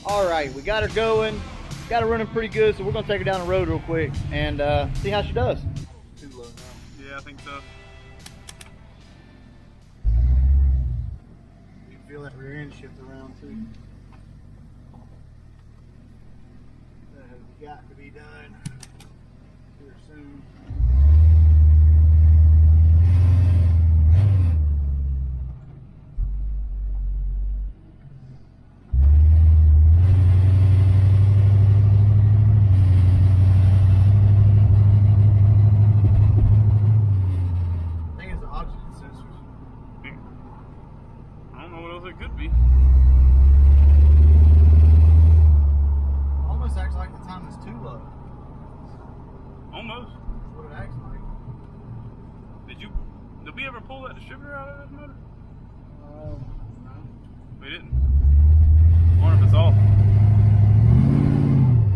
All right, we got her going. Got her running pretty good, so we're gonna take her down the road real quick and see how she does. Too low now. Yeah, I think so. You can feel that rear end shift around too. That has got to be done here soon. It could be. Almost acts like the time is too low. Almost. That's what it acts like. Did we ever pull that distributor out of this motor? No. We didn't. I wonder if it's off.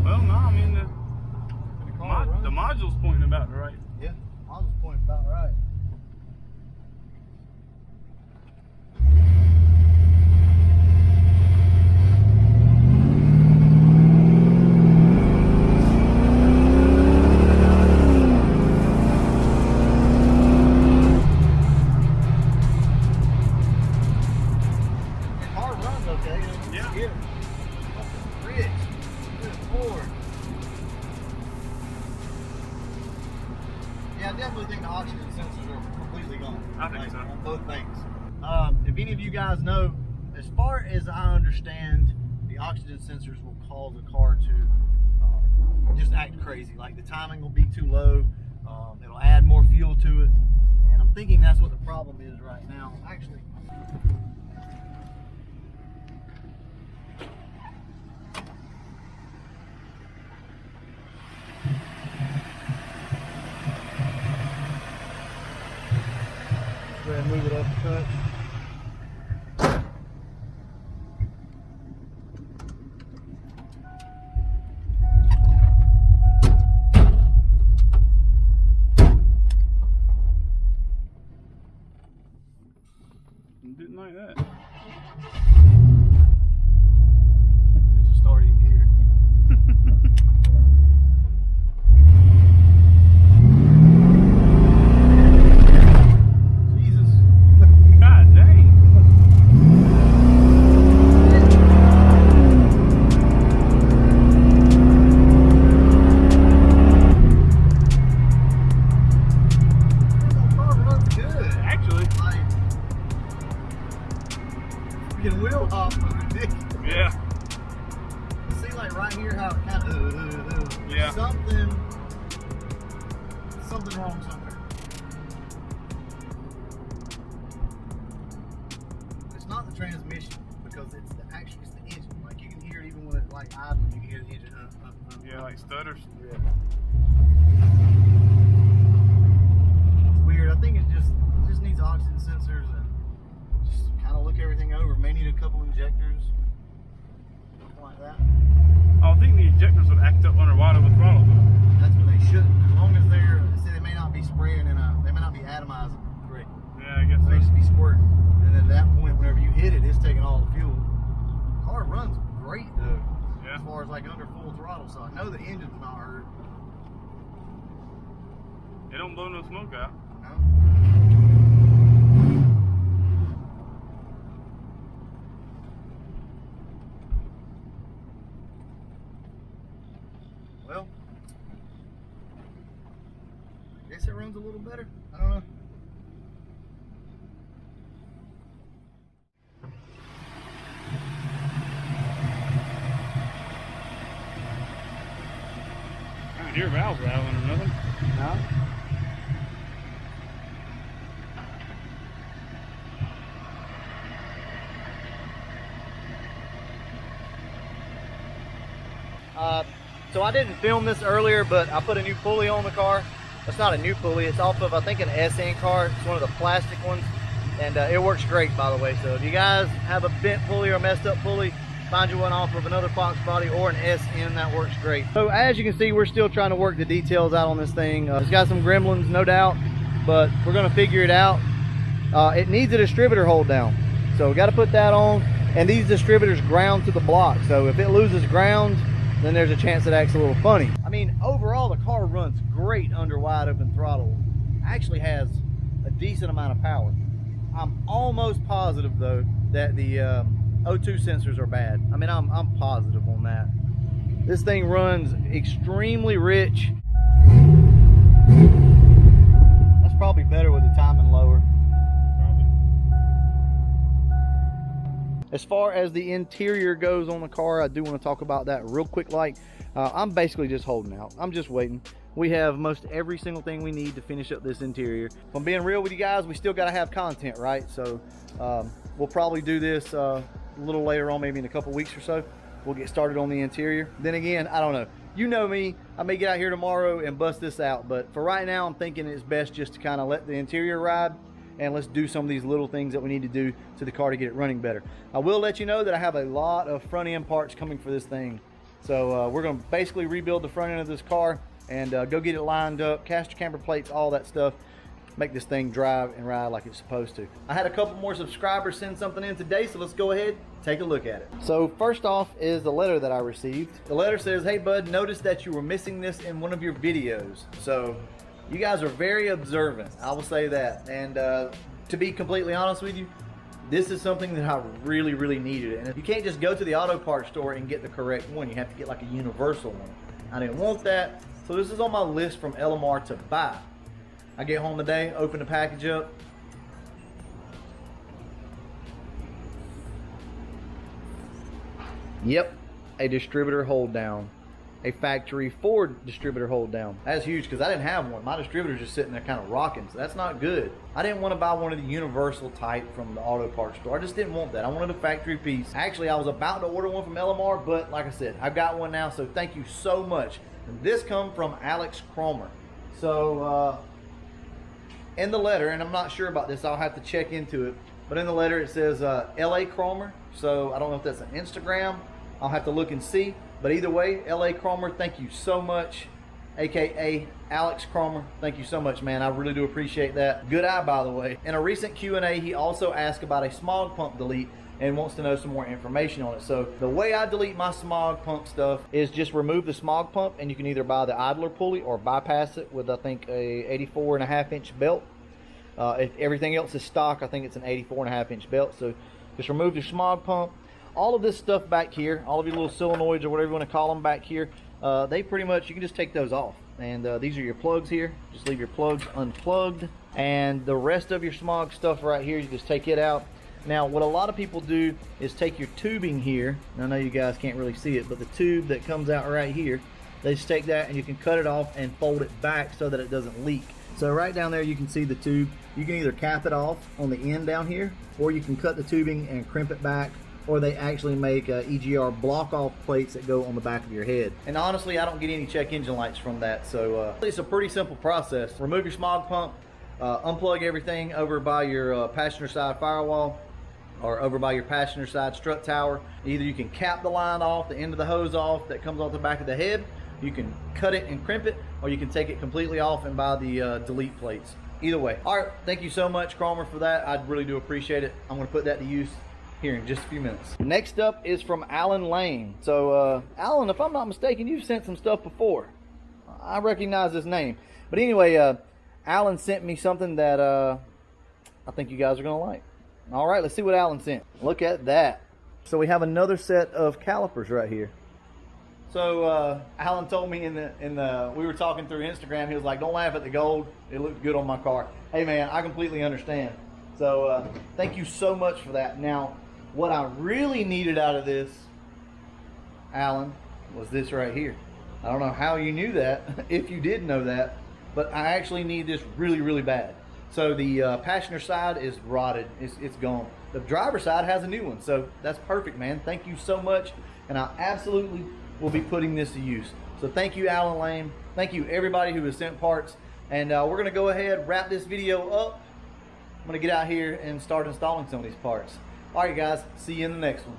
Well, no, I mean the module's pointing about right. Yeah, module's pointing about right. Yeah, I definitely think the oxygen sensors are completely gone. I think so. On both things. If any of you guys know, as far as I understand, the oxygen sensors will cause the car to just act crazy. Like the timing will be too low. It'll add more fuel to it. And I'm thinking that's what the problem is right now. Actually, go ahead and move it up a touch. Didn't like that. It's just starting gear. Jesus. God dang. That car runs good. Actually. Like, freaking wheel hop was ridiculous. Yeah. See, like right here, how it kind of Yeah. something wrong somewhere. It's not the transmission because it's the engine. Like you can hear it even when it's like idling. You can hear the engine. Yeah, like stutters. Yeah. It's weird. I think it just needs oxygen sensors and just kind of look everything over. May need a couple injectors, something like that. I would think the injectors would act up under wide open throttle. That's when they shouldn't. As long as they may not be spraying they may not be atomizing correctly. Yeah, I guess They may so. just be squirting. And then at that point, whenever you hit it, it's taking all the fuel. The car runs great though, Yeah. as far as like under full throttle. So I know the engine's not hurt. It don't blow no smoke out. No. Well, I guess it runs a little better. I don't know. I don't hear valves rattling or nothing. No. So I didn't film this earlier, but I put a new pulley on the car. It's not a new pulley. It's off of, I think, an SN car. It's one of the plastic ones, and it works great, by the way. So if you guys have a bent pulley or a messed up pulley, find you one off of another Fox body or an SN, that works great. So as you can see, we're still trying to work the details out on this thing. It's got some gremlins, no doubt, but we're gonna figure it out. It needs a distributor hold down, so we got to put that on. And these distributors ground to the block, so if it loses ground, then there's a chance it acts a little funny. I mean, overall the car runs great under wide open throttle. Actually has a decent amount of power. I'm almost positive though that the O2 sensors are bad. I mean, I'm positive on that. This thing runs extremely rich. That's probably better with the timing lower. As far as the interior goes on the car, I do want to talk about that real quick. I'm basically just holding out. I'm just waiting. We have most every single thing we need to finish up this interior. If I'm being real with you guys, we still got to have content, right? So we'll probably do this a little later on, maybe in a couple weeks or so. We'll get started on the interior. Then again, I don't know. You know me, I may get out here tomorrow and bust this out, but for right now, I'm thinking it's best just to kind of let the interior ride, and let's do some of these little things that we need to do to the car to get it running better. I will let you know that I have a lot of front end parts coming for this thing. So we're gonna basically rebuild the front end of this car and go get it lined up, caster camber plates, all that stuff, make this thing drive and ride like it's supposed to. I had a couple more subscribers send something in today, so let's go ahead, take a look at it. So first off is the letter that I received. The letter says, "Hey bud, noticed that you were missing this in one of your videos." So you guys are very observant, I will say that. And to be completely honest with you, this is something that I really, really needed. And you can't just go to the auto parts store and get the correct one. You have to get like a universal one. I didn't want that, so this is on my list from LMR to buy. I get home today, open the package up. Yep, a distributor hold down. A factory Ford distributor hold down. That's huge because I didn't have one. My distributor's just sitting there kind of rocking, so that's not good. I didn't want to buy one of the universal type from the auto parts store. I just didn't want that. I wanted a factory piece. Actually, I was about to order one from LMR, but like I said, I've got one now, so thank you so much. And this comes from Alex Cromer. So in the letter, and I'm not sure about this, I'll have to check into it, but in the letter it says LA Cromer, so I don't know if that's an Instagram. I'll have to look and see. But either way, LA Cromer, thank you so much. AKA Alex Cromer, thank you so much, man. I really do appreciate that. Good eye, by the way. In a recent Q&A, he also asked about a smog pump delete and wants to know some more information on it. So the way I delete my smog pump stuff is just remove the smog pump, and you can either buy the idler pulley or bypass it with, I think, a 84.5-inch belt. If everything else is stock, I think it's an 84.5-inch belt. So just remove your smog pump. All of this stuff back here, all of your little solenoids or whatever you want to call them back here, they pretty much, you can just take those off. And these are your plugs here. Just leave your plugs unplugged. And the rest of your smog stuff right here, you just take it out. Now, what a lot of people do is take your tubing here. I know you guys can't really see it, but the tube that comes out right here, they just take that and you can cut it off and fold it back so that it doesn't leak. So right down there you can see the tube. You can either cap it off on the end down here, or you can cut the tubing and crimp it back, or they actually make EGR block-off plates that go on the back of your head. And honestly, I don't get any check engine lights from that, so it's a pretty simple process. Remove your smog pump, unplug everything over by your passenger side firewall, or over by your passenger side strut tower. Either you can cap the line off, the end of the hose off that comes off the back of the head, you can cut it and crimp it, or you can take it completely off and buy the delete plates. Either way. All right, thank you so much, Cromer, for that. I really do appreciate it. I'm gonna put that to use here in just a few minutes. Next up is from Alan Lane. So Alan, if I'm not mistaken, you've sent some stuff before. I recognize his name. But anyway, Alan sent me something that I think you guys are gonna like. All right, let's see what Alan sent. Look at that. So we have another set of calipers right here. So Alan told me in the we were talking through Instagram, he was like, "Don't laugh at the gold. It looks good on my car." Hey man, I completely understand. So thank you so much for that. Now, what I really needed out of this, Alan, was this right here. I don't know how you knew that, if you did know that, but I actually need this really, really bad. So the passenger side is rotted, it's gone. The driver's side has a new one, so that's perfect, man. Thank you so much, and I absolutely will be putting this to use. So thank you, Alan Lane. Thank you, everybody who has sent parts, and we're gonna go ahead, wrap this video up. I'm gonna get out here and start installing some of these parts. All right, guys, see you in the next one.